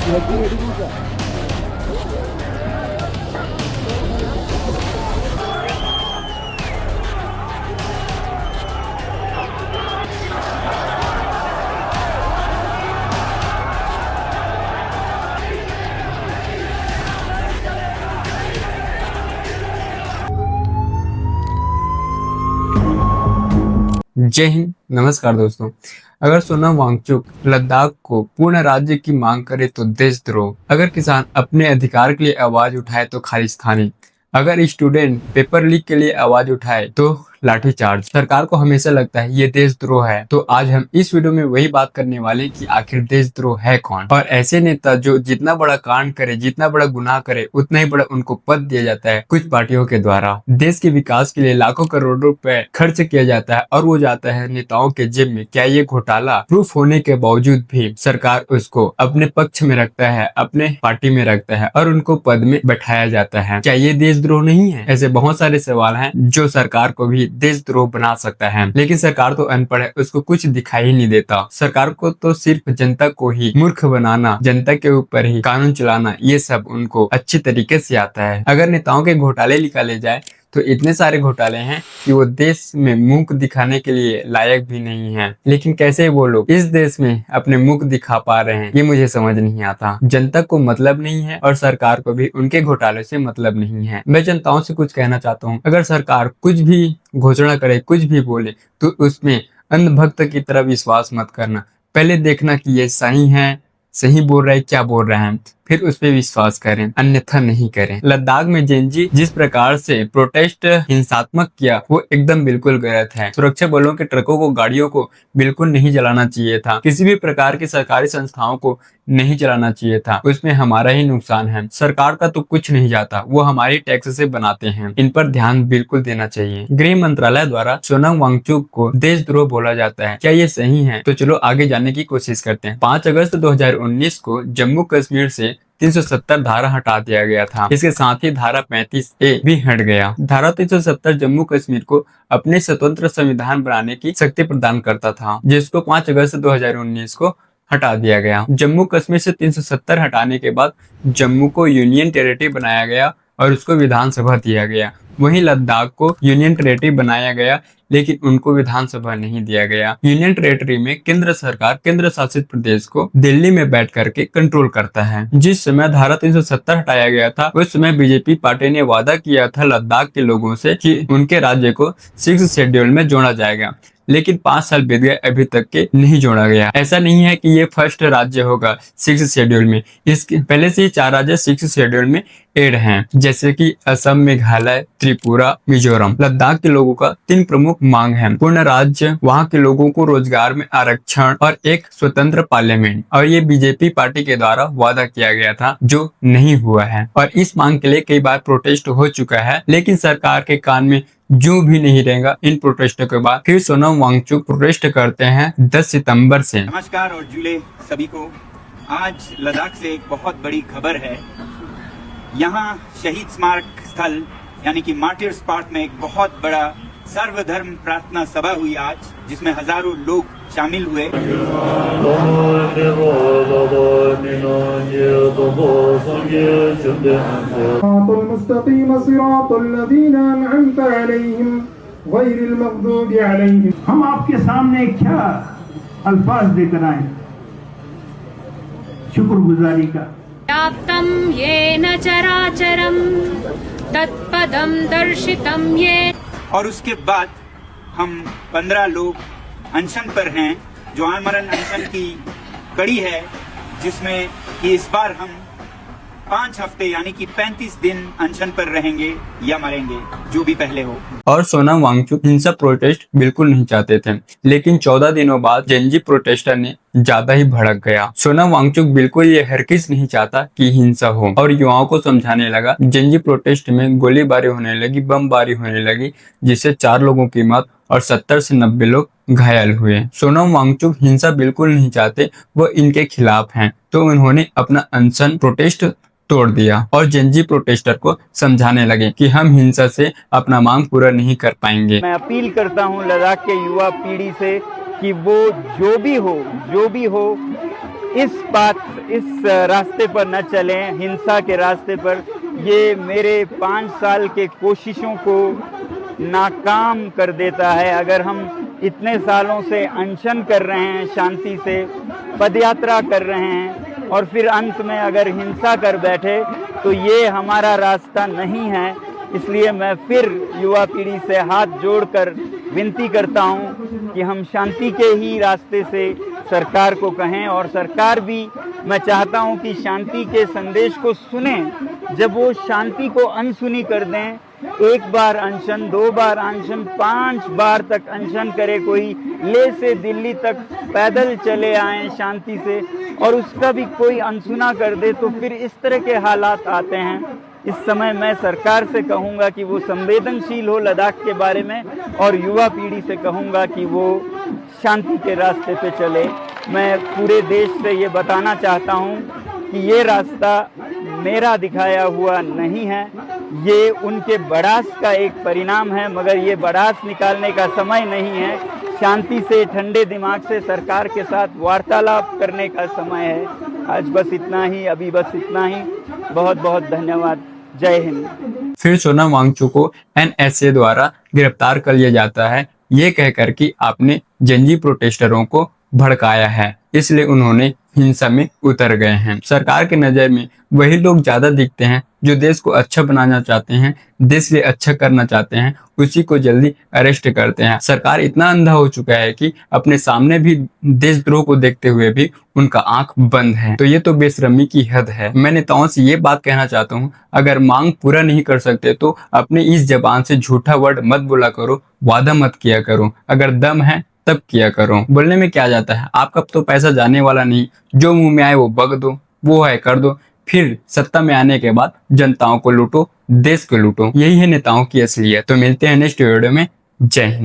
जय हिंद, नमस्कार दोस्तों। अगर सोनम वांगचुक लद्दाख को पूर्ण राज्य की मांग करे तो देशद्रोह, अगर किसान अपने अधिकार के लिए आवाज उठाए तो खालिस्तानी, अगर स्टूडेंट पेपर लीक के लिए आवाज उठाए तो लाठीचार्ज। सरकार को हमेशा लगता है ये देशद्रोह है, तो आज हम इस वीडियो में वही बात करने वाले हैं कि आखिर देशद्रोह है कौन। और ऐसे नेता जो जितना बड़ा कांड करे, जितना बड़ा गुनाह करे, उतना ही बड़ा उनको पद दिया जाता है कुछ पार्टियों के द्वारा। देश के विकास के लिए लाखों करोड़ों रुपए खर्च किया जाता है और वो जाता है नेताओं के जेब में। क्या ये घोटाला प्रूफ होने के बावजूद भी सरकार उसको अपने पक्ष में रखता है, अपने पार्टी में रखता है और उनको पद में बैठाया जाता है? क्या ये देशद्रोह नहीं है? ऐसे बहुत सारे सवाल हैं जो सरकार को भी देशद्रोह बना सकता है, लेकिन सरकार तो अनपढ़ है, उसको कुछ दिखाई ही नहीं देता। सरकार को तो सिर्फ जनता को ही मूर्ख बनाना, जनता के ऊपर ही कानून चलाना, ये सब उनको अच्छी तरीके से आता है। अगर नेताओं के घोटाले निकाले जाए तो इतने सारे घोटाले हैं कि वो देश में मुख दिखाने के लिए लायक भी नहीं है। लेकिन कैसे वो लोग इस देश में अपने मुख दिखा पा रहे हैं, ये मुझे समझ नहीं आता। जनता को मतलब नहीं है और सरकार को भी उनके घोटाले से मतलब नहीं है। मैं जनताओं से कुछ कहना चाहता हूँ, अगर सरकार कुछ भी घोषणा करे, कुछ भी बोले, तो उसमें अंधभक्त की तरह विश्वास मत करना। पहले देखना कि ये सही है, सही बोल रहे हैं, क्या बोल रहे हैं, फिर उस पे विश्वास करें, अन्यथा नहीं करें। लद्दाख में जेनजी जिस प्रकार से प्रोटेस्ट हिंसात्मक किया, वो एकदम बिल्कुल गलत है। सुरक्षा बलों के ट्रकों को, गाड़ियों को बिल्कुल नहीं जलाना चाहिए था। किसी भी प्रकार की सरकारी संस्थाओं को नहीं चलाना चाहिए था, उसमें हमारा ही नुकसान है। सरकार का तो कुछ नहीं जाता, वो हमारी टैक्स से बनाते हैं। इन पर ध्यान बिल्कुल देना चाहिए। गृह मंत्रालय द्वारा सोनम वांगचुक को देशद्रोह बोला जाता है, क्या ये सही है? तो चलो आगे जानने की कोशिश करते हैं। 5 अगस्त 2019 को जम्मू कश्मीर से 370 धारा हटा दिया गया था। इसके साथ ही धारा 35A भी हट गया। धारा 370 जम्मू कश्मीर को अपने स्वतंत्र संविधान बनाने की शक्ति प्रदान करता था, जिसको 5 अगस्त 2019 को हटा दिया गया। जम्मू कश्मीर से 370 हटाने के बाद जम्मू को यूनियन टेरिटरी बनाया गया और उसको विधानसभा दिया गया। वहीं लद्दाख को यूनियन टेरिटरी बनाया गया, लेकिन उनको विधानसभा नहीं दिया गया। यूनियन टेरिटरी में केंद्र सरकार केंद्र शासित प्रदेश को दिल्ली में बैठ करके कंट्रोल करता है। जिस समय धारा 370 हटाया गया था, उस समय बीजेपी पार्टी ने वादा किया था लद्दाख के लोगों से कि उनके राज्य को 6 शेड्यूल में जोड़ा जाएगा, लेकिन 5 साल बीत गए, अभी तक के नहीं जोड़ा गया। ऐसा नहीं है कि ये फर्स्ट राज्य होगा 6 शेड्यूल में, इसके पहले से ही 4 राज्य 6 शेड्यूल में एड हैं, जैसे कि असम, मेघालय, त्रिपुरा, मिजोरम। लद्दाख के लोगों का 3 प्रमुख मांग है: पूर्ण राज्य, वहाँ के लोगों को रोजगार में आरक्षण और एक स्वतंत्र पार्लियामेंट। और ये बीजेपी पार्टी के द्वारा वादा किया गया था, जो नहीं हुआ है। और इस मांग के लिए कई बार प्रोटेस्ट हो चुका है, लेकिन सरकार के कान में जो भी नहीं रहेगा। इन प्रोटेस्टों के बाद फिर सोनम वांगचुक प्रोटेस्ट करते हैं 10 सितंबर से। नमस्कार और जुले सभी को। आज लद्दाख से एक बहुत बड़ी खबर है। यहाँ शहीद स्मारक स्थल यानी कि मार्टिर्स पार्क में एक बहुत बड़ा सर्वधर्म प्रार्थना सभा हुई आज, जिसमें हजारों लोग शामिल हुए। हम आपके सामने क्या अल्फाज देकर आए शुक्रगुजारी का। व्याप्तं येन चराचरं तत्पदं दर्शितं ये। और उसके बाद हम 15 लोग अनशन पर हैं, जो आमरण अनशन की कड़ी है, जिसमें कि इस बार हम 5 हफ्ते यानी कि 35 दिन अनशन पर रहेंगे या मरेंगे, जो भी पहले हो। और सोनम वांगचुक हिंसा प्रोटेस्ट बिल्कुल नहीं चाहते थे, लेकिन 14 दिनों बाद जेनजी प्रोटेस्टर ने ज्यादा ही भड़क गया। सोनम वांगचुक बिल्कुल ये हरगिज नहीं चाहता कि हिंसा हो और युवाओं को समझाने लगा। जेनजी प्रोटेस्ट में गोलीबारी होने लगी, बमबारी होने लगी, जिससे 4 लोगों की मौत और 70 से 90 लोग घायल हुए। सोनम वांगचुक हिंसा बिल्कुल नहीं चाहते, वो इनके खिलाफ हैं, तो उन्होंने अपना अनशन प्रोटेस्ट तोड़ दिया और जेनजी प्रोटेस्टर को समझाने लगे कि हम हिंसा से अपना मांग पूरा नहीं कर पाएंगे। मैं अपील करता हूं लद्दाख के युवा पीढ़ी से कि वो जो भी हो इस रास्ते पर न चलें, हिंसा के रास्ते पर। ये मेरे 5 साल के कोशिशों को नाकाम कर देता है। अगर हम इतने सालों से अनशन कर रहे हैं, शांति से पदयात्रा कर रहे हैं और फिर अंत में अगर हिंसा कर बैठे तो ये हमारा रास्ता नहीं है। इसलिए मैं फिर युवा पीढ़ी से हाथ जोड़कर विनती करता हूं कि हम शांति के ही रास्ते से सरकार को कहें, और सरकार भी मैं चाहता हूं कि शांति के संदेश को सुने। जब वो शांति को अनसुनी कर दें, 1 बार अनशन, 2 बार अनशन, 5 बार तक अनशन करे, कोई लेह से दिल्ली तक पैदल चले आए शांति से और उसका भी कोई अनसुना कर दे, तो फिर इस तरह के हालात आते हैं। इस समय मैं सरकार से कहूँगा कि वो संवेदनशील हो लद्दाख के बारे में, और युवा पीढ़ी से कहूँगा कि वो शांति के रास्ते पे चले। मैं पूरे देश से ये बताना चाहता हूँ कि ये रास्ता मेरा दिखाया हुआ नहीं है, ये उनके बड़ास का एक परिणाम है, मगर ये बड़ास निकालने का समय नहीं है। शांति से, ठंडे दिमाग से सरकार के साथ वार्तालाप करने का समय है। आज बस इतना ही, अभी बस इतना ही। बहुत बहुत धन्यवाद। जय हिंद। फिर सोनम वांगचुक को एनएसए द्वारा गिरफ्तार कर लिया जाता है, ये कहकर कि आपने जनजी प्रोटेस्टरों को भड़काया है, इसलिए उन्होंने हिंसा में उतर गए हैं। सरकार के नजर में वही लोग ज्यादा दिखते हैं जो देश को अच्छा बनाना चाहते हैं, देश के लिए अच्छा करना चाहते हैं, उसी को जल्दी अरेस्ट करते हैं। सरकार इतना अंधा हो चुका है कि अपने सामने भी देशद्रोह को देखते हुए भी उनका आंख बंद है। तो ये तो बेशर्मी की हद है। मैं नेताओं से ये बात कहना चाहता हूँ, अगर मांग पूरा नहीं कर सकते तो अपने इस जबान से झूठा वर्ड मत बोला करो, वादा मत किया करो। अगर दम है तब किया करो। बोलने में क्या जाता है, आपका तो पैसा जाने वाला नहीं, जो मुंह में आए वो बक दो, वो है कर दो, फिर सत्ता में आने के बाद जनताओं को लूटो, देश को लूटो। यही है नेताओं की असलियत। तो मिलते हैं नेक्स्ट वीडियो में। जय हिंद।